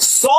100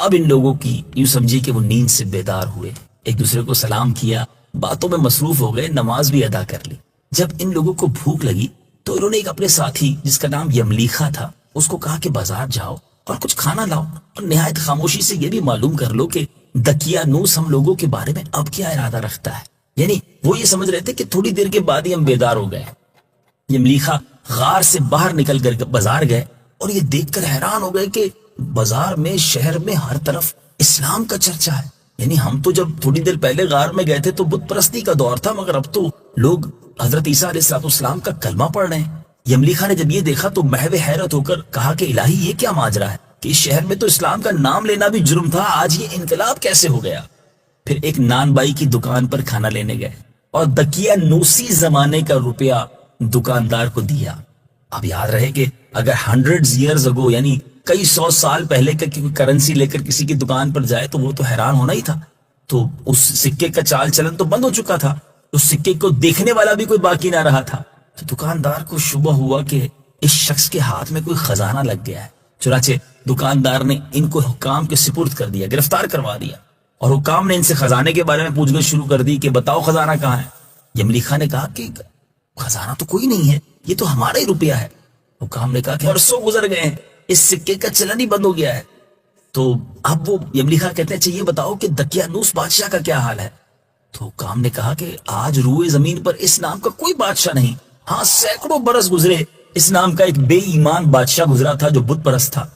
اب ان لوگوں کی یوں سمجھیے کہ وہ نیند سے بیدار ہوئے، ایک دوسرے کو سلام کیا، باتوں میں مصروف ہو گئے، نماز بھی ادا کر لی۔ جب ان لوگوں کو بھوک لگی تو انہوں نے ایک اپنے ساتھی جس کا نام یملیخا تھا اس کو کہا کہ بازار جاؤ اور کچھ کھانا لاؤ، اور نہایت خاموشی سے یہ بھی معلوم کر لو کہ دقیانوس ہم لوگوں کے بارے میں اب کیا ارادہ رکھتا ہے۔ یعنی وہ یہ سمجھ رہے تھے کہ تھوڑی دیر کے بعد ہی ہم بیدار ہو گئے۔ یملیخا غار سے باہر نکل کر بازار گئے اور یہ دیکھ کر حیران ہو گئے کہ بازار میں، شہر میں ہر طرف اسلام کا چرچا ہے۔ یعنی ہم تو جب تھوڑی دیر پہلے غار میں گئے تھے تو بت پرستی کا دور تھا، مگر اب تو لوگ حضرت عیسیٰ علیہ السلام کا کلمہ پڑھ رہے ہیں۔ یملیخا نے جب یہ دیکھا تو محو حیرت ہو کر کہا کہ الہی یہ کیا ماجرا ہے کہ اس شہر میں تو اسلام کا نام لینا بھی جرم تھا، آج یہ انقلاب کیسے ہو گیا؟ پھر ایک نان بائی کی دکان پر کھانا لینے گئے اور دقیانوسی زمانے کا روپیہ دکاندار کو دیا۔ اب یاد رہے کہ اگر 100 years ago یعنی کئی 100 سال پہلے کا کوئی کرنسی لے کر کسی کی دکان پر جائے تو وہ تو حیران ہونا ہی تھا۔ تو اس سکے کا چال چلن تو بند ہو چکا تھا، اس سکے کو دیکھنے والا بھی کوئی باقی نہ رہا تھا۔ تو دکاندار کو شبہ ہوا کہ اس شخص کے ہاتھ میں کوئی خزانہ لگ گیا ہے، چنانچہ دکاندار نے ان کو حکام کے سپرد کر دیا، گرفتار کروا دیا، اور حکام نے ان سے خزانے کے بارے میں پوچھ گچھ شروع کر دی کہ بتاؤ خزانہ کہاں ہے؟ یملیخا نے کہا کہ خزانہ تو کوئی نہیں ہے، یہ تو ہمارا ہی روپیہ ہے۔ حکام نے کہا کہ برسوں گزر گئے ہیں، اس سکے کا چلن ہی بند ہو گیا ہے۔ تو اب وہ یملیخا کہتے ہیں چاہیے بتاؤ کہ دقیانوس بادشاہ کا کیا حال ہے؟ تو حکام نے کہا کہ آج روئے زمین پر اس نام کا کوئی بادشاہ نہیں، ہاں سینکڑوں برس گزرے اس نام کا ایک بے ایمان بادشاہ گزرا تھا جو بت پرست تھا۔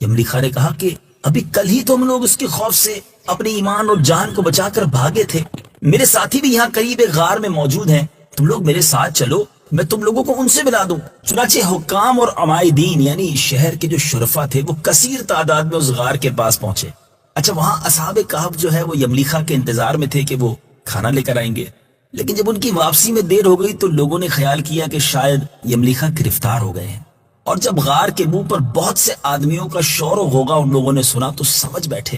یملیخا نے کہا کہ ابھی کل ہی تو ہم لوگ اس کے خوف سے اپنے ایمان اور جان کو بچا کر بھاگے تھے، میرے ساتھی بھی یہاں قریب ایک غار میں موجود ہیں، تم لوگ میرے ساتھ چلو، میں تم لوگوں کو ان سے ملا دوں۔ چنانچہ حکام اور عمائدین یعنی شہر کے جو شرفا تھے وہ کثیر تعداد میں اس غار کے پاس پہنچے۔ اچھا وہاں اصحاب کہف جو ہے وہ یملیخا کے انتظار میں تھے کہ وہ کھانا لے کر آئیں گے، لیکن جب ان کی واپسی میں دیر ہو گئی تو لوگوں نے خیال کیا کہ شاید یملیخا گرفتار ہو گئے ہیں، اور جب غار کے منہ پر بہت سے آدمیوں کا شور و غوغا ان لوگوں نے سنا تو سمجھ بیٹھے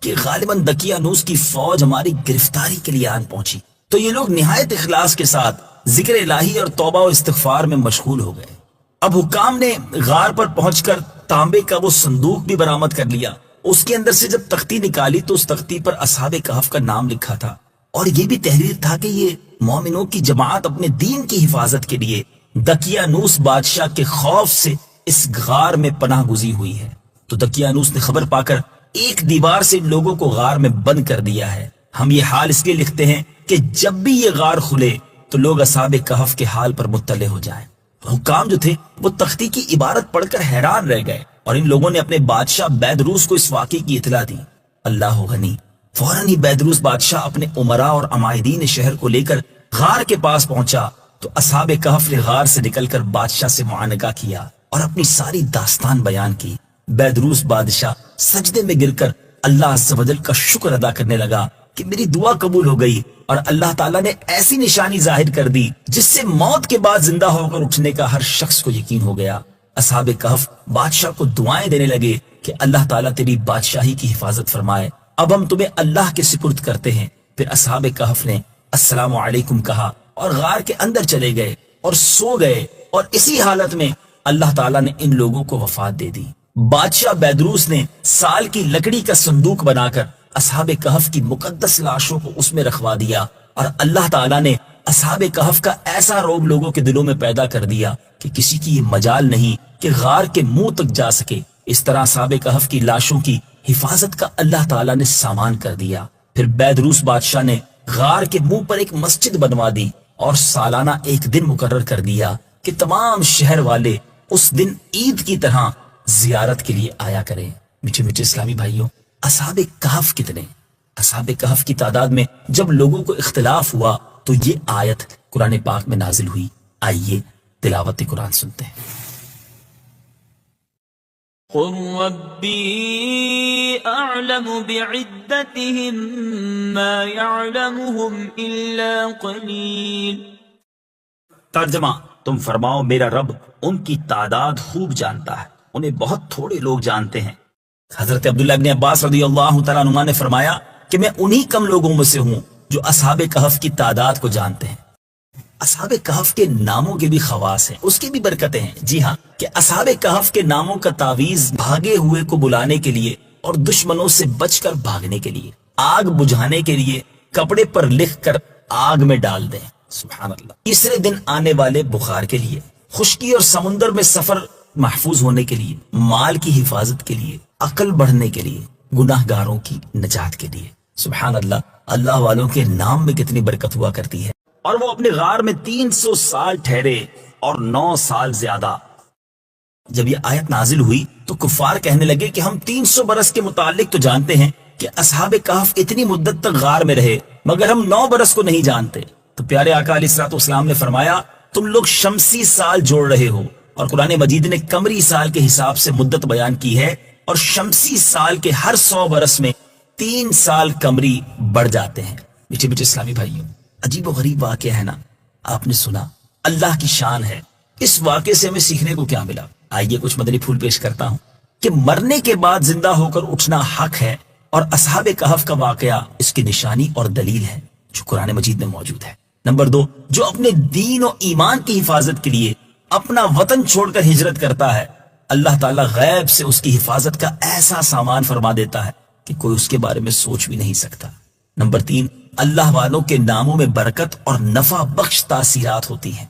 کہ غالباً دقیانوس کی فوج ہماری گرفتاری کے لیے آن پہنچی۔ تو یہ لوگ نہایت اخلاص کے ساتھ ذکر الہی اور توبہ و استغفار میں مشغول ہو گئے۔ اب حکام نے غار پر پہنچ کر تانبے کا وہ صندوق بھی برآمد کر لیا، اس کے اندر سے جب تختی نکالی تو اس تختی پر اصحاب کہف کا نام لکھا تھا، اور یہ بھی تحریر تھا کہ یہ مومنوں کی جماعت اپنے دین کی حفاظت کے لیے دقیانوس بادشاہ کے خوف سے اس غار میں پناہ گزی ہوئی ہے۔ تو دقیانوس نے خبر پا کر ایک دیوار سے ان لوگوں کو غار میں بند کر دیا ہے۔ ہم یہ حال اس لیے لکھتے ہیں کہ جب بھی یہ غار کھلے تو لوگ اصحاب کہف کے حال پر مطلع ہو جائیں۔ حکام جو تھے وہ تختی کی عبارت پڑھ کر حیران رہ گئے، اور ان لوگوں نے اپنے بادشاہ بیدروس کو اس واقعے کی اطلاع دی۔ اللہ غنی، فوراً ہی بیدروس بادشاہ اپنے امراء اور عمائدین شہر کو لے کر غار کے پاس پہنچا تو اصحاب کہف نے غار سے نکل کر بادشاہ سے معانقہ کیا اور اپنی ساری داستان بیان کی۔ بیدروس بادشاہ سجدے میں گر کر اللہ عز و جل کا شکر ادا کرنے لگا کہ میری دعا قبول ہو گئی، اور اللہ تعالیٰ نے ایسی نشانی ظاہر کر دی جس سے موت کے بعد زندہ ہو کر اٹھنے کا ہر شخص کو یقین ہو گیا۔ اصحاب کہف بادشاہ کو دعائیں دینے لگے کہ اللہ تعالیٰ تیری بادشاہی کی حفاظت فرمائے، اب ہم تمہیں اللہ کے سپرد کرتے ہیں۔ پھر اصحاب کہف نے السلام علیکم کہا اور غار کے اندر چلے گئے اور سو گئے، اور اسی حالت میں اللہ تعالیٰ نے ان لوگوں کو وفات دے دی۔ بادشاہ بیدروس نے سال کی لکڑی کا صندوق بنا کر اصحاب کہف کی مقدس لاشوں کو اس میں رکھوا دیا، اور اللہ تعالیٰ نے اصحاب کہف کا ایسا روب لوگوں کے دلوں میں پیدا کر دیا کہ کسی کی یہ مجال نہیں کہ غار کے منہ تک جا سکے۔ اس طرح اصحاب کہف کی لاشوں کی حفاظت کا اللہ تعالیٰ نے سامان کر دیا۔ پھر بیدروس بادشاہ نے غار کے منہ پر ایک مسجد بنوا دی اور سالانہ ایک دن مقرر کر دیا کہ تمام شہر والے اس دن عید کی طرح زیارت کے لیے آیا کریں۔ میٹھے میٹھے اسلامی بھائیوں، اصحاب کہف کتنے؟ اصحاب کہف کی تعداد میں جب لوگوں کو اختلاف ہوا تو یہ آیت قرآن پاک میں نازل ہوئی۔ آئیے تلاوت قرآن سنتے ہیں۔ قل ربي أعلم بعدتهم ما يعلمهم إلا قليل۔ ترجمہ، تم فرماؤ میرا رب ان کی تعداد خوب جانتا ہے، انہیں بہت تھوڑے لوگ جانتے ہیں۔ حضرت عبداللہ ابن عباس رضی اللہ تعالیٰ عنہ نے فرمایا کہ میں انہی کم لوگوں میں سے ہوں جو اصحاب کہف کی تعداد کو جانتے ہیں۔ اصحاب کہف کے ناموں کے بھی خواص ہیں، اس کی بھی برکتیں ہیں۔ جی ہاں، کہ اصحاب کہف کے ناموں کا تعویذ بھاگے ہوئے کو بلانے کے لیے اور دشمنوں سے بچ کر بھاگنے کے لیے، آگ بجھانے کے لیے کپڑے پر لکھ کر آگ میں ڈال دیں۔ سبحان اللہ۔ تیسرے دن آنے والے بخار کے لیے، خشکی اور سمندر میں سفر محفوظ ہونے کے لیے، مال کی حفاظت کے لیے، عقل بڑھنے کے لیے، گناہ گاروں کی نجات کے لیے۔ سبحان اللہ۔ اللہ والوں کے نام میں کتنی برکت ہوا کرتی ہے۔ اور وہ اپنے غار میں 300 سال ٹھہرے اور 9 سال زیادہ۔ جب یہ آیت نازل ہوئی تو کفار کہنے لگے کہ ہم 300 برس کے متعلق تو جانتے ہیں کہ اصحاب کہف اتنی مدت تک غار میں رہے، مگر ہم 9 برس کو نہیں جانتے۔ تو پیارے آقا علیہ الصلوۃ والسلام نے فرمایا تم لوگ شمسی سال جوڑ رہے ہو، اور قرآن مجید نے قمری سال کے حساب سے مدت بیان کی ہے، اور شمسی سال کے ہر 100 برس میں 3 سال قمری بڑھ جاتے ہیں۔ میٹھے میٹھے اسلامی بھائیوں، عجیب و غریب واقعہ ہے نا؟ آپ نے سنا، اللہ کی شان ہے۔ اس واقعے سے ہمیں سیکھنے کو کیا ملا؟ آئیے کچھ مدنی پھول پیش کرتا ہوں کہ مرنے کے بعد زندہ ہو کر اٹھنا حق ہے، اور اصحاب کہف کا واقعہ اس کی نشانی اور دلیل ہے جو قرآن مجید میں موجود ہے۔ نمبر 2، جو اپنے دین و ایمان کی حفاظت کے لیے اپنا وطن چھوڑ کر ہجرت کرتا ہے، اللہ تعالیٰ غیب سے اس کی حفاظت کا ایسا سامان فرما دیتا ہے کہ کوئی اس کے بارے میں سوچ بھی نہیں سکتا۔ نمبر 3، اللہ والوں کے ناموں میں برکت اور نفع بخش تاثیرات ہوتی ہیں۔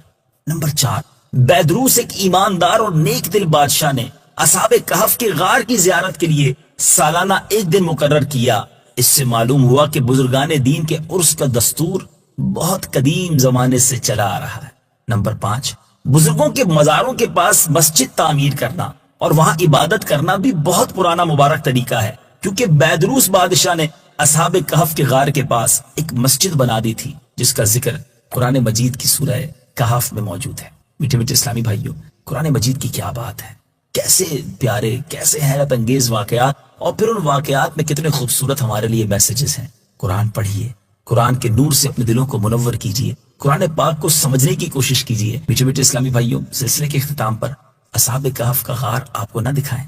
نمبر 4، بیدروس ایک ایماندار اور نیک دل بادشاہ نے اصحاب کہف کے غار کی زیارت کے لیے سالانہ 1 دن مقرر کیا۔ اس سے معلوم ہوا کہ بزرگان دین کے عرس کا دستور بہت قدیم زمانے سے چلا آ رہا ہے۔ نمبر 5، بزرگوں کے مزاروں کے پاس مسجد تعمیر کرنا اور وہاں عبادت کرنا بھی بہت پرانا مبارک طریقہ ہے، کیونکہ بیدروس بادشاہ نے اصحاب کہف کے غار کے پاس ایک مسجد بنا دی تھی، جس کا ذکر قرآن مجید کی سورہ کہف میں موجود ہے۔ میٹھے میٹھے اسلامی بھائیوں، قرآن مجید کی کیا بات ہے! کیسے پیارے، کیسے حیرت انگیز واقعات، اور پھر ان واقعات میں کتنے خوبصورت ہمارے لیے میسیجز ہیں۔ قرآن پڑھیے، قرآن کے نور سے اپنے دلوں کو منور کیجیے، قرآن پاک کو سمجھنے کی کوشش کیجیے۔ میٹھے میٹھے اسلامی بھائیوں، سلسلے کے اختتام پر اصحاب کہف کا غار آپ کو نہ دکھائیں؟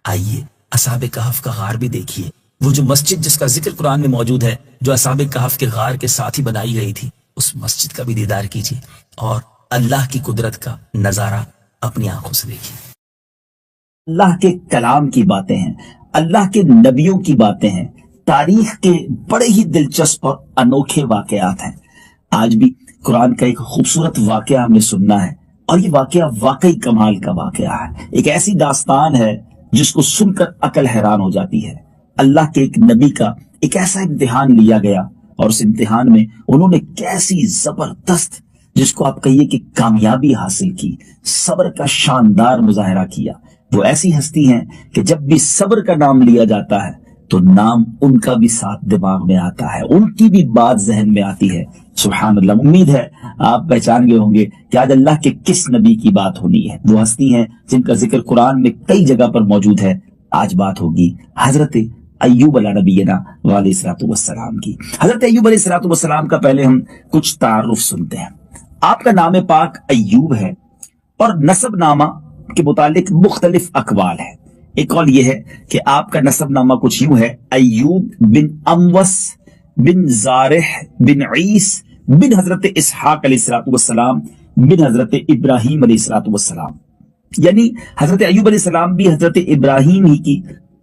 آئیے اصحاب کہف کا غار بھی دیکھیے، وہ جو مسجد جس کا ذکر قرآن میں موجود ہے، جو اصحاب کہف کے غار کے ساتھ ہی بنائی گئی تھی، اس مسجد کا بھی دیدار کیجیے اور اللہ کی قدرت کا نظارہ اپنی آنکھوں سے دیکھیے۔ اللہ کے کلام کی باتیں ہیں، اللہ کے نبیوں کی باتیں ہیں، تاریخ کے بڑے ہی دلچسپ اور انوکھے واقعات ہیں۔ آج بھی قرآن کا ایک خوبصورت واقعہ ہم نے سننا ہے، اور یہ واقعہ واقعی کمال کا واقعہ ہے۔ ایک ایسی داستان ہے جس کو سن کر عقل حیران ہو جاتی ہے۔ اللہ کے ایک نبی کا ایک ایسا امتحان لیا گیا، اور اس امتحان میں انہوں نے کیسی زبردست، جس کو آپ کہیے کہ کامیابی حاصل کی، صبر کا شاندار مظاہرہ کیا۔ وہ ایسی ہستی ہیں کہ جب بھی صبر کا نام لیا جاتا ہے تو نام ان کا بھی ساتھ دماغ میں آتا ہے، ان کی بھی بات ذہن میں آتی ہے۔ سبحان اللہ۔ امید ہے آپ پہچان گئے ہوں گے کہ آج اللہ کے کس نبی کی بات ہونی ہے۔ وہ ہستی ہیں جن کا ذکر قرآن میں کئی جگہ پر موجود ہے۔ آج بات ہوگی حضرت ایوب علیہ نبینا علیہ الصلوۃ والسلام کی۔ حضرت ایوب علیہ الصلوۃ والسلام کا پہلے ہم کچھ تعارف سنتے ہیں۔ آپ کا نام پاک ایوب ہے، اور نسب نامہ کے متعلق مختلف اقوال ہیں۔ ایک قول یہ ہے کہ آپ کا نسب نامہ کچھ یوں ہے: ایوب بن اموس بن زارح بن عیس بن حضرت اسحاق علیہ الصلوۃ والسلام بن حضرت ابراہیم علیہ الصلوۃ والسلام، یعنی حضرت ایوب علیہ السلام بھی حضرت ابراہیم ہی کی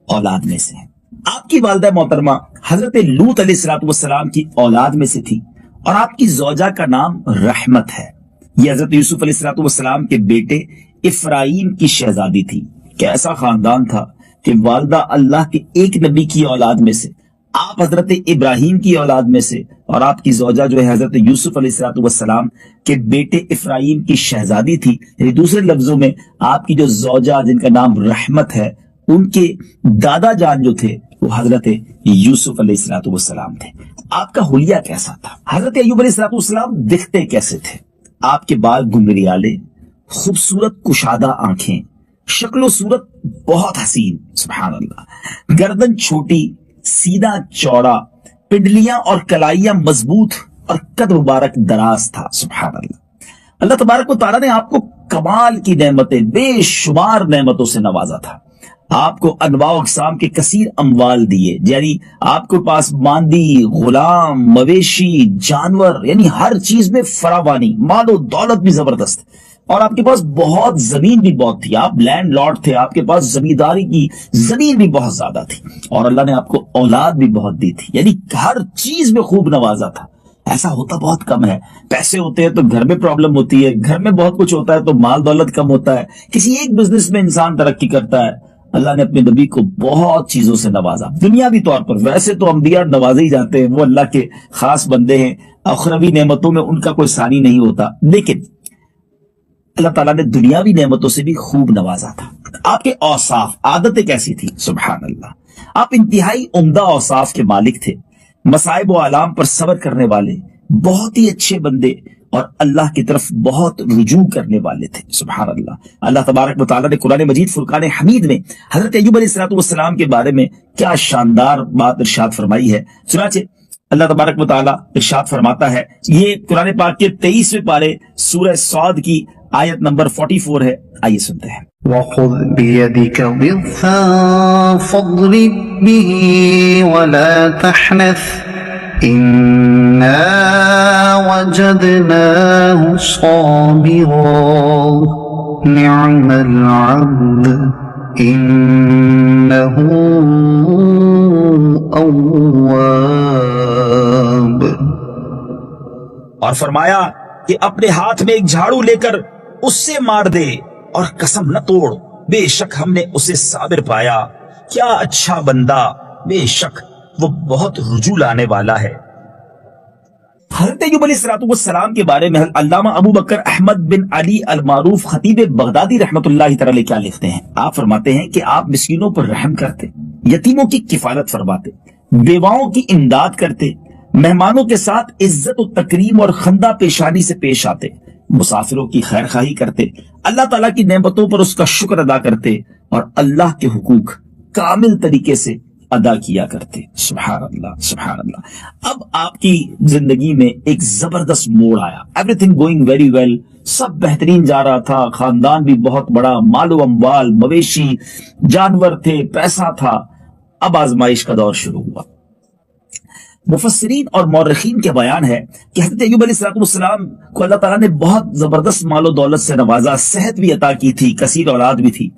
اولاد میں سے ہیں۔ آپ کی والدہ محترمہ حضرت لوط علیہ الصلوۃ والسلام کی اولاد میں سے تھی، اور آپ کی زوجہ کا نام رحمت ہے۔ یہ حضرت یوسف علیہ الصلوۃ والسلام کے بیٹے افرایم کی شہزادی تھی۔ کیسا خاندان تھا کہ والدہ اللہ کے ایک نبی کی اولاد میں سے، آپ حضرت ابراہیم کی اولاد میں سے، اور آپ کی زوجہ جو ہے حضرت یوسف علیہ الصلوۃ والسلام کے بیٹے افرایم کی شہزادی تھی۔ یعنی دوسرے لفظوں میں آپ کی جو زوجہ جن کا نام رحمت ہے، ان کے دادا جان جو تھے وہ حضرت یوسف علیہ الصلوۃ والسلام تھے۔ آپ کا حلیہ کیسا تھا؟ حضرت ایوب علیہ الصلوۃ والسلام دکھتے کیسے تھے؟ آپ کے بال گنگریالے، خوبصورت کشادہ آنکھیں، شکل و صورت بہت حسین، سبحان اللہ، گردن چھوٹی، سیدھا چوڑا، پنڈلیاں اور کلائیاں مضبوط، اور قد مبارک دراز تھا، سبحان اللہ۔ اللہ تبارک و تعالیٰ نے آپ کو کمال کی نعمتیں، بے شمار نعمتوں سے نوازا تھا۔ آپ کو انواع و اقسام کے کثیر اموال دیے، یعنی آپ کے پاس ماندی، غلام، مویشی، جانور، یعنی ہر چیز میں فراوانی، مال و دولت بھی زبردست۔ اور آپ کے پاس بہت زمین بھی بہت تھی, آپ لینڈ لارڈ تھے, آپ کے پاس زمینداری کی زمین بھی بہت زیادہ تھی, اور اللہ نے آپ کو اولاد بھی بہت دی تھی, یعنی ہر چیز میں خوب نوازا تھا. ایسا ہوتا بہت کم ہے. پیسے ہوتے ہیں تو گھر میں پرابلم ہوتی ہے, گھر میں بہت کچھ ہوتا ہے تو مال دولت کم ہوتا ہے, کسی ایک بزنس میں انسان ترقی کرتا ہے. اللہ نے اپنے نبی کو بہت چیزوں سے نوازا, دنیاوی طور پر. ویسے تو انبیاء نوازے ہی جاتے ہیں, وہ اللہ کے خاص بندے ہیں, اخروی نعمتوں میں ان کا کوئی ثانی نہیں ہوتا, لیکن اللہ تعالیٰ نے دنیاوی نعمتوں سے بھی خوب نوازا تھا. آپ کے اوصاف, عادتیں کیسی تھی؟ سبحان اللہ, آپ انتہائی عمدہ اوصاف کے مالک تھے, مصائب و آلام پر صبر کرنے والے, بہت ہی اچھے بندے, اور اللہ کی طرف بہت رجوع کرنے والے تھے. سبحان اللہ. اللہ تبارک و تعالیٰ نے قرآن مجید فرقان حمید میں حضرت ایوب علیہ السلام کے بارے میں کیا شاندار بات ارشاد فرمائی ہے. چنانچہ اللہ تبارک و تعالیٰ ارشاد فرماتا ہے, یہ قرآن پاک کے 23ویں پارے سورہ صاد کی آیت نمبر 44 ہے, آئیے سنتے ہیں. وَخُذْ بِيَدِكَ ضِغْثًا فَاضْرِبْ بِهِ وَلَا تَحْنَثْ إِنَّا وَجَدْنَاهُ صَابِرًا نِعْمَ الْعَبْدُ إِنَّهُ أَوَّابٌ. اور فرمایا کہ اپنے ہاتھ میں ایک جھاڑو لے کر اس سے مار دے, اور قسم نہ توڑ, بے شک ہم نے اسے صابر پایا, کیا اچھا بندہ, بے شک وہ بہت رجوع لانے والا ہے. حضرت ایوب علیہ السلام کے بارے میں علامہ ابو بکر احمد بن علی المعروف خطیب بغدادی رحمت اللہ تعالی کیا لکھتے ہیں؟ آپ فرماتے ہیں کہ آپ مسکینوں پر رحم کرتے, یتیموں کی کفالت فرماتے, بیواؤں کی امداد کرتے, مہمانوں کے ساتھ عزت و تکریم اور خندہ پیشانی سے پیش آتے, مسافروں کی خیر خواہی کرتے, اللہ تعالیٰ کی نعمتوں پر اس کا شکر ادا کرتے, اور اللہ کے حقوق کامل طریقے سے ادا کیا کرتے. سبحان اللہ, سبحان اللہ. اب آپ کی زندگی میں ایک زبردست موڑ آیا, everything going very well, سب بہترین جا رہا تھا, خاندان بھی بہت بڑا, مال و اموال, مویشی, جانور تھے, پیسہ تھا. اب آزمائش کا دور شروع ہوا. مفسرین اور مورخین کے بیان ہے کہ حضرت ایوب علیہ السلام کو اللہ تعالیٰ نے بہت زبردست مال و دولت سے نوازا, صحت بھی عطا کی تھی, کثیر اولاد بھی تھی.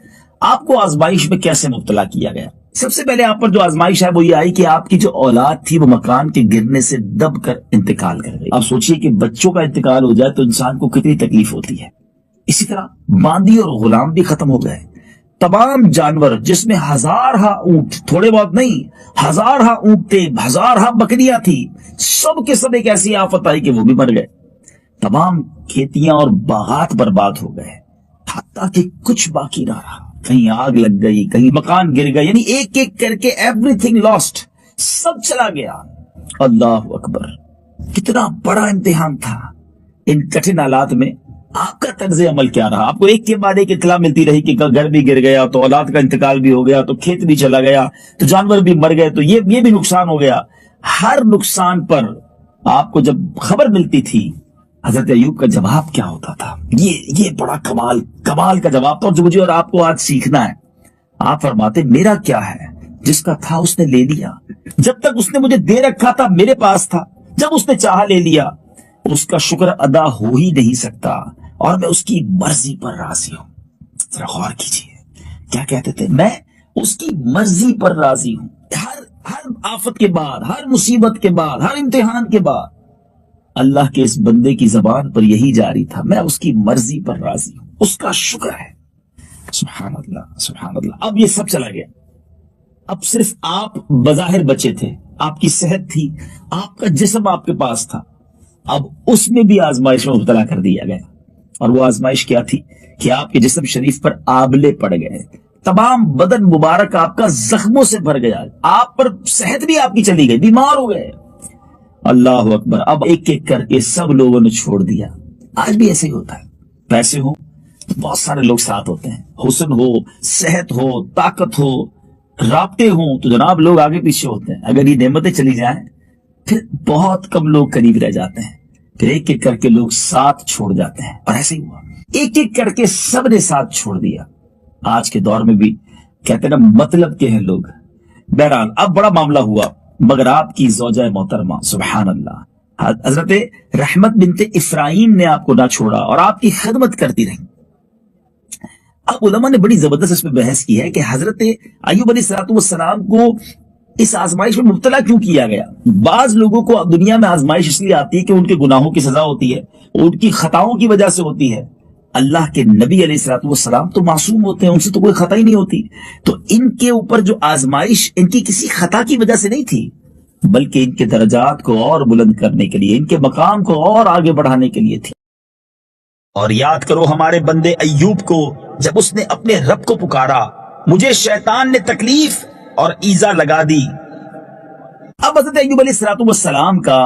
آپ کو آزمائش میں کیسے مبتلا کیا گیا؟ سب سے پہلے آپ پر جو آزمائش ہے وہ یہ آئی کہ آپ کی جو اولاد تھی وہ مکان کے گرنے سے دب کر انتقال کر گئی. آپ سوچئے کہ بچوں کا انتقال ہو جائے تو انسان کو کتنی تکلیف ہوتی ہے. اسی طرح باندی اور غلام بھی ختم ہو گئے. تمام جانور جس میں ہزارہ اونٹ, تھوڑے بہت نہیں, ہزارہ اونٹ تھے, ہزارہ بکریاں تھی, سب کے سب ایک ایسی آفت آئی کہ وہ بھی مر گئے. تمام کھیتیاں اور باغات برباد ہو گئے, حتیٰ کہ کچھ باقی نہ رہا. کہیں آگ لگ گئی, کہیں مکان گر گئے, یعنی ایک ایک کر کے ایوری تھنگ لاسٹ, سب چلا گیا. اللہ اکبر, کتنا بڑا امتحان تھا. ان کٹھن حالات میں آپ کا طرز عمل کیا رہا؟ آپ کو ایک کے بعد ایک اطلاع ملتی رہی کہ گھر بھی گر گیا, تو اولاد کا انتقال بھی ہو گیا, تو کھیت بھی چلا گیا, تو جانور بھی مر گئے, تو یہ بھی نقصان ہو گیا. ہر نقصان پر آپ کو جب خبر ملتی تھی, حضرت ایوب کا جواب کیا ہوتا تھا؟ یہ بڑا کمال کا جواب تھا, جو مجھے اور آپ کو آج سیکھنا ہے. آپ فرماتے میرا کیا ہے, جس کا تھا اس نے لے لیا. جب تک اس نے مجھے دے رکھا تھا میرے پاس تھا, جب اس نے چاہا لے لیا. اس کا شکر ادا ہو ہی نہیں سکتا, اور میں اس کی مرضی پر راضی ہوں. ذرا غور کیجیے کیا کہتے تھے, میں اس کی مرضی پر راضی ہوں. ہر آفت کے بعد, ہر مصیبت کے بعد, ہر امتحان کے بعد اللہ کے اس بندے کی زبان پر یہی جاری تھا, میں اس کی مرضی پر راضی ہوں, اس کا شکر ہے. سبحان اللہ, سبحان اللہ. اب یہ سب چلا گیا. اب صرف آپ بظاہر بچے تھے, آپ کی صحت تھی, آپ کا جسم آپ کے پاس تھا. اب اس میں بھی آزمائش میں مبتلا کر دیا گیا. اور وہ آزمائش کیا تھی کہ آپ کے جسم شریف پر آبلے پڑ گئے, تمام بدن مبارک آپ کا زخموں سے بھر گیا, آپ پر صحت بھی آپ کی چلی گئی, بیمار ہو گئے. اللہ اکبر. اب ایک ایک کر کے سب لوگوں نے چھوڑ دیا. آج بھی ایسے ہی ہوتا ہے. پیسے ہو بہت سارے لوگ ساتھ ہوتے ہیں, حسن ہو, صحت ہو, طاقت ہو, رابطے ہوں تو جناب لوگ آگے پیچھے ہوتے ہیں. اگر یہ نعمتیں چلی جائیں پھر بہت کم لوگ قریب رہ جاتے ہیں, پھر ایک ایک کر کے لوگ ساتھ چھوڑ جاتے ہیں. اور ایسے ہی ہوا, ایک ایک کر کے سب نے ساتھ چھوڑ دیا. آج کے دور میں بھی کہتے ہیں نا مطلب کے ہیں لوگ. بہرحال اب بڑا معاملہ ہوا, مگر آپ کی زوجہ محترمہ سبحان اللہ حضرت رحمت بنت افرایم نے آپ کو نہ چھوڑا اور آپ کی خدمت کرتی رہی. اب علماء نے بڑی زبردست اس پہ بحث کی ہے کہ حضرت ایوب علیہ السلام کو اس آزمائش میں مبتلا کیوں کیا گیا. بعض لوگوں کو دنیا میں آزمائش اس لیے آتی ہے کہ ان کے گناہوں کی سزا ہوتی ہے, ان کی خطاؤں کی وجہ سے ہوتی ہے. اللہ کے نبی علیہ السلام تو معصوم ہوتے ہیں, ان سے تو کوئی خطا ہی نہیں ہوتی. تو ان کے اوپر جو آزمائش ان کی کسی خطا کی وجہ سے نہیں تھی, بلکہ ان کے درجات کو اور بلند کرنے کے لیے, ان کے مقام کو اور آگے بڑھانے کے لیے تھی. اور یاد کرو ہمارے بندے ایوب کو, جب اس نے اپنے رب کو پکارا, مجھے شیطان نے تکلیف اور ایذا لگا دی. اب حضرت ایوب علیہ السلام کا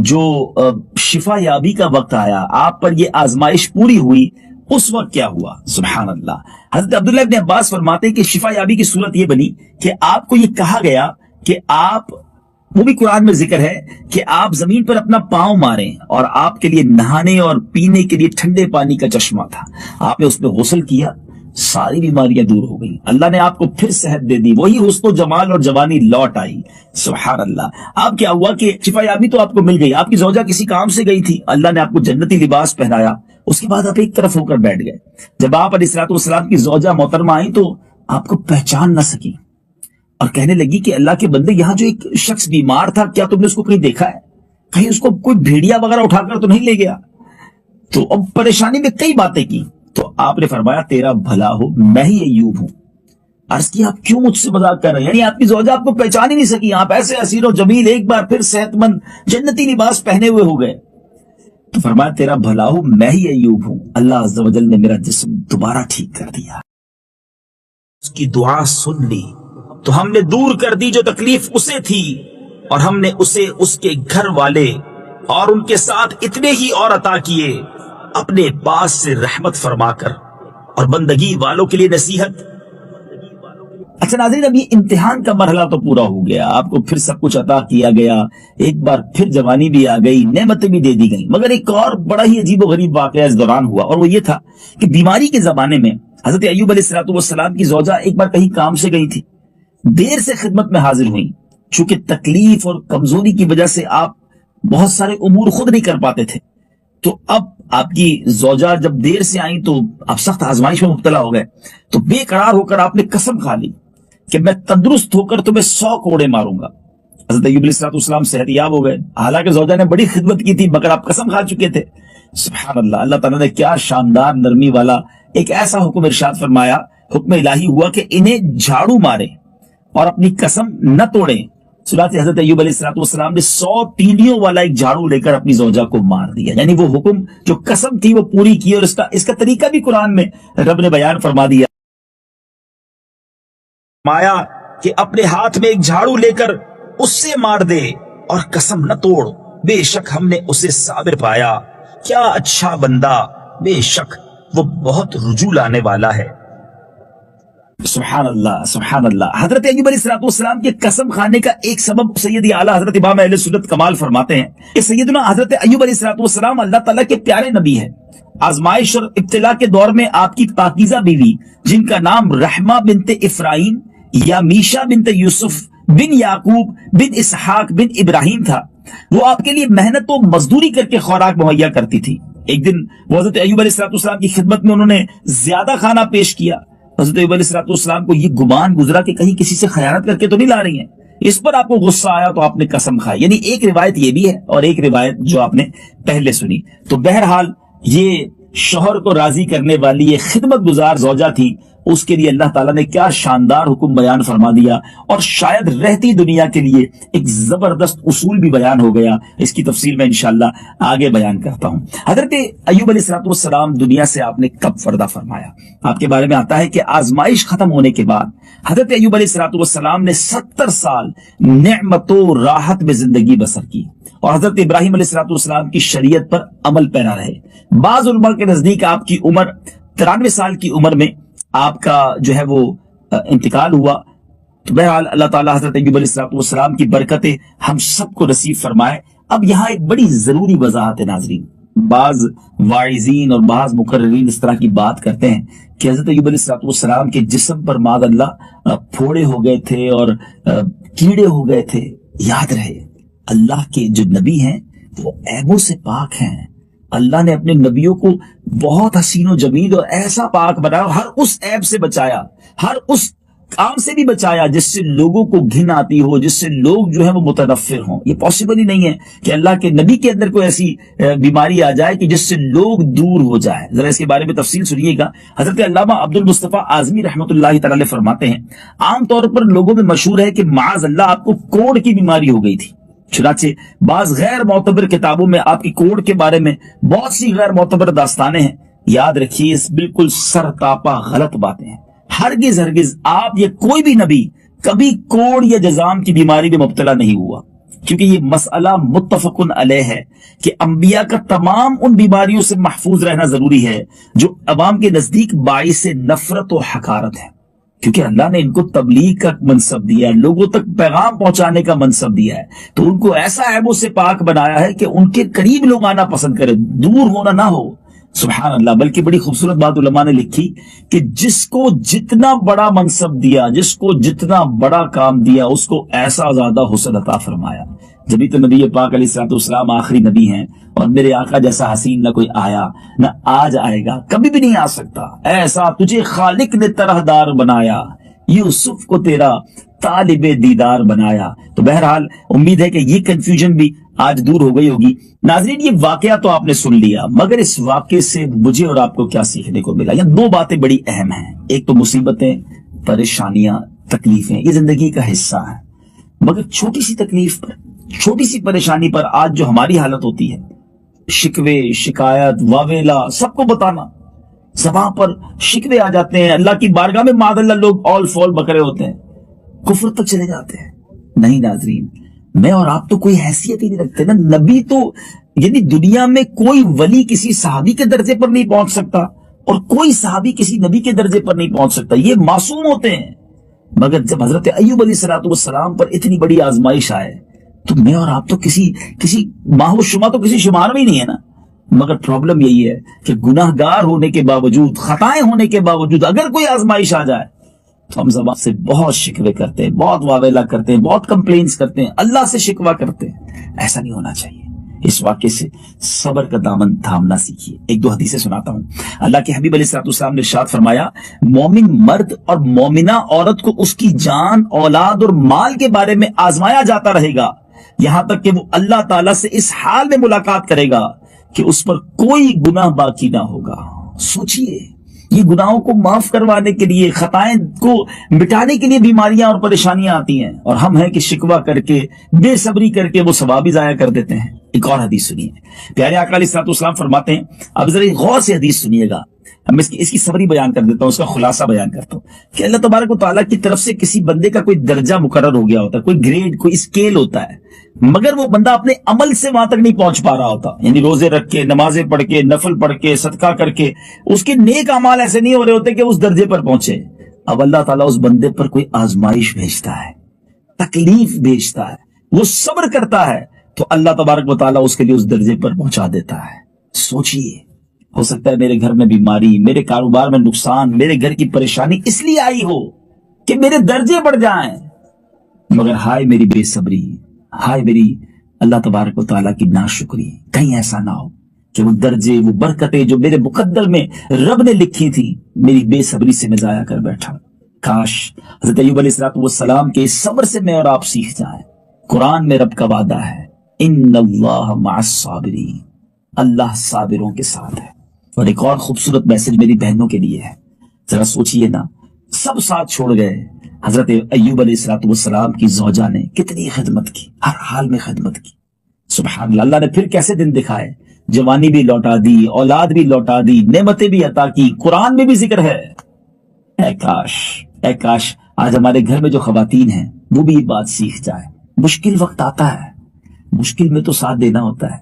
جو شفا یابی کا وقت آیا, آپ پر یہ آزمائش پوری ہوئی, اس وقت کیا ہوا؟ سبحان اللہ. حضرت عبداللہ ابن عباس فرماتے ہیں کہ شفا یابی کی صورت یہ بنی کہ آپ کو یہ کہا گیا کہ آپ, وہ بھی قرآن میں ذکر ہے کہ آپ زمین پر اپنا پاؤں ماریں, اور آپ کے لیے نہانے اور پینے کے لیے ٹھنڈے پانی کا چشمہ تھا. آپ نے اس میں غسل کیا, ساری بیماریاں دور ہو گئی, اللہ نے آپ کو پھر صحت دے دی, وہی حسن و جمال اور جوانی لوٹ آئی. سبحان اللہ. آپ کیا ہوا کہ شفا یابی تو آپ کو مل گئی, آپ کی زوجہ کسی کام سے گئی تھی, اللہ نے آپ کو جنتی لباس پہنایا, اس کے بعد آپ ایک طرف ہو کر بیٹھ گئے. جب آپ علیہ السلام کی زوجہ محترمہ آئی تو آپ کو پہچان نہ سکی اور کہنے لگی کہ اللہ کے بندے, یہاں جو ایک شخص بیمار تھا, کیا تم نے اس کو کہیں دیکھا ہے؟ کہیں اس کو کوئی بھیڑیا وغیرہ اٹھا کر تو نہیں لے گیا؟ تو اب پریشانی میں کئی باتیں کی. تو آپ نے فرمایا تیرا بھلا ہو, میں ہی ایوب ہوں. عرض کی آپ کیوں مجھ سے مذاق کر رہے ہیں؟ یعنی آپ کی زوجہ آپ کو پہچان ہی نہیں سکی, آپ ایسے حسین و جمیل ایک بار پھر صحت مند جنتی لباس پہنے ہوئے ہو گئے. تو فرمایا تیرا بھلا ہو, میں ہی ایوب ہوں, اللہ عز و جل نے میرا جسم دوبارہ ٹھیک کر دیا. اس کی دعا سن لی تو ہم نے دور کر دی جو تکلیف اسے تھی, اور ہم نے اسے, اس کے گھر والے اور ان کے ساتھ اتنے ہی اور عطا کیے, اپنے پاس سے رحمت فرما کر اور بندگی والوں کے لیے نصیحت. اچھا ناظرین, اب یہ امتحان کا مرحلہ تو پورا ہو گیا, آپ کو پھر سب کچھ عطا کیا گیا, ایک بار پھر جوانی بھی آ گئی, نعمتیں بھی دے دی گئیں. مگر ایک اور بڑا ہی عجیب و غریب واقعہ اس دوران ہوا, اور وہ یہ تھا کہ بیماری کے زمانے میں حضرت ایوب علیہ السلام کی زوجہ ایک بار کہیں کام سے گئی تھی, دیر سے خدمت میں حاضر ہوئی. چونکہ تکلیف اور کمزوری کی وجہ سے آپ بہت سارے امور خود نہیں کر پاتے تھے, تو اب آپ کی زوجہ جب دیر سے آئیں تو آپ سخت آزمائش میں مبتلا ہو گئے. تو بے قرار ہو کر آپ نے قسم کھا لی کہ میں تندرست ہو کر تمہیں 100 کوڑے ماروں گا. حضرت ایوب علیہ السلام صحت یاب ہو گئے, حالانکہ زوجہ نے بڑی خدمت کی تھی, مگر آپ قسم کھا چکے تھے. سبحان اللہ. اللہ تعالیٰ نے کیا شاندار نرمی والا ایک ایسا حکم ارشاد فرمایا, حکم الہی ہوا کہ انہیں جھاڑو مارے اور اپنی قسم نہ توڑیں. چنانچہ حضرت ایوب علیہ السلام نے 100 تینیوں والا ایک جھاڑو لے کر اپنی زوجہ کو مار دیا. یعنی وہ حکم جو قسم تھی وہ پوری کی, اور اس کا طریقہ بھی قرآن میں رب نے بیان فرما دیا. مایا کہ اپنے ہاتھ میں ایک جھاڑو لے کر اس سے مار دے اور قسم نہ توڑ, بے شک ہم نے اسے صابر پایا, کیا اچھا بندہ, بے شک وہ بہت رجوع لانے والا ہے. سبحان اللہ, سبحان اللہ. حضرت ایوب علیہ السلام کے قسم کھانے کا ایک سبب سید اعلیٰ حضرت امام اہل سنت کمال فرماتے ہیں کہ سیدنا حضرت ایوب علیہ السلام اللہ تعالیٰ کے پیارے نبی ہیں. آزمائش اور ابتلا کے دور میں آپ کی پاکیزہ بیوی, جن کا نام رحمہ بنت افرایم یا میشا بنت یوسف بن یعقوب بن اسحاق بن ابراہیم تھا, وہ آپ کے لیے محنت و مزدوری کر کے خوراک مہیا کرتی تھی. ایک دن وہ حضرت ایوب علیہ السلام کی خدمت میں انہوں نے زیادہ کھانا پیش کیا. حضرت ایوب علیہ السلام کو یہ گمان گزرا کہ کہیں کسی سے خیانت کر کے تو نہیں لا رہی ہیں. اس پر آپ کو غصہ آیا تو آپ نے قسم کھائی. یعنی ایک روایت یہ بھی ہے اور ایک روایت جو آپ نے پہلے سنی. تو بہرحال یہ شوہر کو راضی کرنے والی یہ خدمت گزار زوجہ تھی, اس کے لیے اللہ تعالیٰ نے کیا شاندار حکم بیان فرما دیا, اور شاید رہتی دنیا کے لیے ایک زبردست اصول بھی بیان ہو گیا. اس کی تفصیل میں انشاءاللہ آگے بیان کرتا ہوں. حضرت ایوب علیہ السلام دنیا سے آپ نے کب پردہ فرمایا؟ آپ کے بارے میں آتا ہے کہ آزمائش ختم ہونے کے بعد حضرت ایوب علیہ السلام نے 70 سال نعمت و راحت میں زندگی بسر کی, اور حضرت ابراہیم علیہ السلام کی شریعت پر عمل پیرا رہے. بعض علماء کے نزدیک آپ کی عمر 93 سال کی عمر میں آپ کا جو ہے وہ انتقال ہوا. تو بہرحال اللہ تعالیٰ حضرت ایوب علیہ السلام کی برکتیں ہم سب کو نصیب فرمائے. اب یہاں ایک بڑی ضروری وضاحت ہے ناظرین. بعض واعظین اور بعض مقررین اس طرح کی بات کرتے ہیں کہ حضرت ایوب علیہ السلام کے جسم پر معاذ اللہ پھوڑے ہو گئے تھے اور کیڑے ہو گئے تھے. یاد رہے اللہ کے جو نبی ہیں وہ عیبوں سے پاک ہیں. اللہ نے اپنے نبیوں کو بہت حسین و جمیل اور ایسا پاک بنایا, ہر اس عیب سے بچایا, ہر اس کام سے بھی بچایا جس سے لوگوں کو گھن آتی ہو, جس سے لوگ جو ہے وہ متنفر ہوں. یہ پاسبل ہی نہیں ہے کہ اللہ کے نبی کے اندر کوئی ایسی بیماری آ جائے کہ جس سے لوگ دور ہو جائے. ذرا اس کے بارے میں تفصیل سنیے گا. حضرت علامہ عبد المصطفیٰ اعظمی رحمۃ اللہ تعالی علیہ فرماتے ہیں, عام طور پر لوگوں میں مشہور ہے کہ معاذ اللہ آپ کو کوڑ کی بیماری ہو گئی تھی. چنانچہ بعض غیر معتبر کتابوں میں آپ کی کوڑ کے بارے میں بہت سی غیر معتبر داستانیں ہیں. یاد رکھیے, اس بالکل سرتاپا غلط باتیں ہیں. ہرگز آپ یا کوئی بھی نبی کبھی کوڑ یا جزام کی بیماری میں مبتلا نہیں ہوا, کیونکہ یہ مسئلہ متفق علیہ ہے کہ انبیاء کا تمام ان بیماریوں سے محفوظ رہنا ضروری ہے جو عوام کے نزدیک باعث نفرت و حقارت ہے. کیونکہ اللہ نے ان کو تبلیغ کا منصب دیا ہے, لوگوں تک پیغام پہنچانے کا منصب دیا ہے, تو ان کو ایسا عیبوں سے پاک بنایا ہے کہ ان کے قریب لوگ آنا پسند کریں, دور ہونا نہ ہو. سبحان اللہ. بلکہ بڑی خوبصورت بات علماء نے لکھی کہ جس کو جتنا بڑا منصب دیا, جس کو جتنا بڑا کام دیا, اس کو ایسا زیادہ حسن عطا فرمایا. جبھی تو نبی پاک علیہ الصلوۃ والسلام آخری نبی ہیں, اور میرے آقا جیسا حسین نہ کوئی آیا نہ آج آئے گا, کبھی بھی نہیں آ سکتا. ایسا تجھے خالق نے طرح دار بنایا, یوسف کو تیرا طالب دیدار بنایا. تو بہرحال امید ہے کہ یہ کنفیوژن بھی آج دور ہو گئی ہوگی. ناظرین, یہ واقعہ تو آپ نے سن لیا, مگر اس واقعے سے مجھے اور آپ کو کیا سیکھنے کو ملا؟ یہ دو باتیں بڑی اہم ہیں. ایک تو مصیبتیں, پریشانیاں, تکلیفیں, یہ زندگی کا حصہ ہے. مگر چھوٹی سی تکلیف پر, چھوٹی سی پریشانی پر آج جو ہماری حالت ہوتی ہے, شکوے, شکایت, واویلا, سب کو بتانا, زبان پر شکوے آ جاتے ہیں. اللہ کی بارگاہ میں معاذ اللہ لوگ آل فال بکرے ہوتے ہیں, کفر تک چلے جاتے ہیں. نہیں ناظرین, میں اور آپ تو کوئی حیثیت ہی نہیں رکھتے نا. نبی تو یعنی دنیا میں کوئی ولی کسی صحابی کے درجے پر نہیں پہنچ سکتا, اور کوئی صحابی کسی نبی کے درجے پر نہیں پہنچ سکتا. یہ معصوم ہوتے ہیں. مگر جب حضرت ایوب علیہ السلام پر اتنی بڑی آزمائش آئے, تو میں اور آپ تو کسی ماہ و شما تو کسی شمار میں ہی نہیں ہے نا. مگر پرابلم یہی ہے کہ گناہ گار ہونے کے باوجود, خطائیں ہونے کے باوجود اگر کوئی آزمائش آ جائے تو ہم زبان سے بہت شکوے کرتے ہیں, بہت واویلا کرتے ہیں, بہت کمپلینس کرتے ہیں, اللہ سے شکوہ کرتے ہیں. ایسا نہیں ہونا چاہیے. اس واقعے سے صبر کا دامن تھامنا سیکھیے. ایک دو حدیثیں سناتا ہوں. اللہ کے حبیب علیہ السلام نے ارشاد فرمایا, مومن مرد اور مومنہ عورت کو اس کی جان, اولاد اور مال کے بارے میں آزمایا جاتا رہے گا, یہاں تک کہ وہ اللہ تعالیٰ سے اس حال میں ملاقات کرے گا کہ اس پر کوئی گناہ باقی نہ ہوگا. سوچئے, یہ گناہوں کو معاف کروانے کے لیے, خطائیں کو مٹانے کے لیے بیماریاں اور پریشانیاں آتی ہیں, اور ہم ہیں کہ شکوہ کر کے, بے صبری کر کے وہ ثواب ہی ضائع کر دیتے ہیں. ایک اور حدیث سنیے. پیارے آقا علیہ الصلوۃ والسلام فرماتے ہیں, اب ذرا غور سے حدیث سنیے گا, میں اس کی سمری بیان کر دیتا ہوں, اس کا خلاصہ بیان کرتا ہوں, کہ اللہ تبارک و تعالیٰ کی طرف سے کسی بندے کا کوئی درجہ مقرر ہو گیا ہوتا ہے, کوئی گریڈ, کوئی اسکیل ہوتا ہے, مگر وہ بندہ اپنے عمل سے وہاں تک نہیں پہنچ پا رہا ہوتا. یعنی روزے رکھ کے, نمازیں پڑھ کے, نفل پڑھ کے, صدقہ کر کے, اس کے نیک اعمال ایسے نہیں ہو رہے ہوتے کہ اس درجے پر پہنچے. اب اللہ تعالیٰ اس بندے پر کوئی آزمائش بھیجتا ہے, تکلیف بھیجتا ہے, وہ صبر کرتا ہے, تو اللہ تبارک و تعالیٰ اس کے لیے اس درجے پر پہنچا دیتا ہے. سوچئے, ہو سکتا ہے میرے گھر میں بیماری, میرے کاروبار میں نقصان, میرے گھر کی پریشانی اس لیے آئی ہو کہ میرے درجے بڑھ جائیں, مگر ہائے میری بے صبری, ہائے میری اللہ تبارک و تعالیٰ کی ناشکری, کہیں ایسا نہ ہو کہ وہ درجے, وہ برکتیں جو میرے مقدر میں رب نے لکھی تھی, میری بے صبری سے میں ضائع کر بیٹھا. کاش حضرت ایوب علیہ السلام کے اس صبر سے میں اور آپ سیکھ جائیں. قرآن میں رب کا وعدہ ہے, ان اللہ مع الصابرین, اللہ صابروں کے ساتھ ہے. اور ایک اور خوبصورت میسج میری بہنوں کے لیے ہے. ذرا سوچئے نا, سب ساتھ چھوڑ گئے, حضرت ایوب علیہ السلام کی زوجہ نے کتنی خدمت کی, ہر حال میں خدمت کی. سبحان اللہ. اللہ نے پھر کیسے دن دکھائے, جوانی بھی لوٹا دی, اولاد بھی لوٹا دی, نعمتیں بھی عطا کی. قرآن میں بھی ذکر ہے. اے کاش آج ہمارے گھر میں جو خواتین ہیں وہ بھی یہ بات سیکھ جائیں. مشکل وقت آتا ہے, مشکل میں تو ساتھ دینا ہوتا ہے.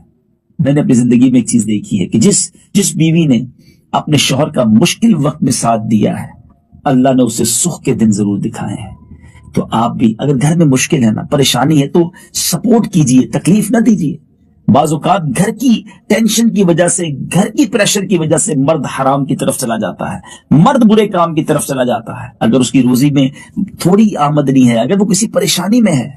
میں نے اپنی زندگی میں ایک چیز دیکھی ہے کہ جس بیوی نے اپنے شوہر کا مشکل وقت میں ساتھ دیا ہے, اللہ نے اسے سکھ کے دن ضرور دکھائے ہیں. تو آپ بھی اگر گھر میں مشکل ہے نا, پریشانی ہے, تو سپورٹ کیجئے, تکلیف نہ دیجئے. بعض اوقات گھر کی ٹینشن کی وجہ سے, گھر کی پریشر کی وجہ سے مرد حرام کی طرف چلا جاتا ہے, مرد برے کام کی طرف چلا جاتا ہے. اگر اس کی روزی میں تھوڑی آمدنی ہے, اگر وہ کسی پریشانی میں ہے,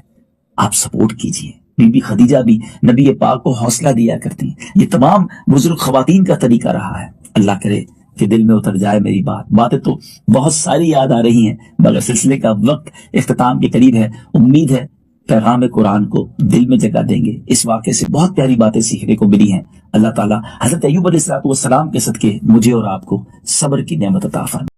آپ سپورٹ کیجئے, بی بی خدیجہ بھی نبی پاک کو حوصلہ دیا کرتی. یہ تمام بزرگ خواتین کا طریقہ رہا ہے. اللہ کرے کہ دل میں اتر جائے میری باتیں تو بہت ساری یاد آ رہی ہیں، مگر سلسلے کا وقت اختتام کے قریب ہے. امید ہے پیغام قرآن کو دل میں جگہ دیں گے. اس واقعے سے بہت پیاری باتیں سیکھنے کو ملی ہیں. اللہ تعالیٰ حضرت ایوب علیہ السلام کے صدقے مجھے اور آپ کو صبر کی نعمت عطا فرمائے.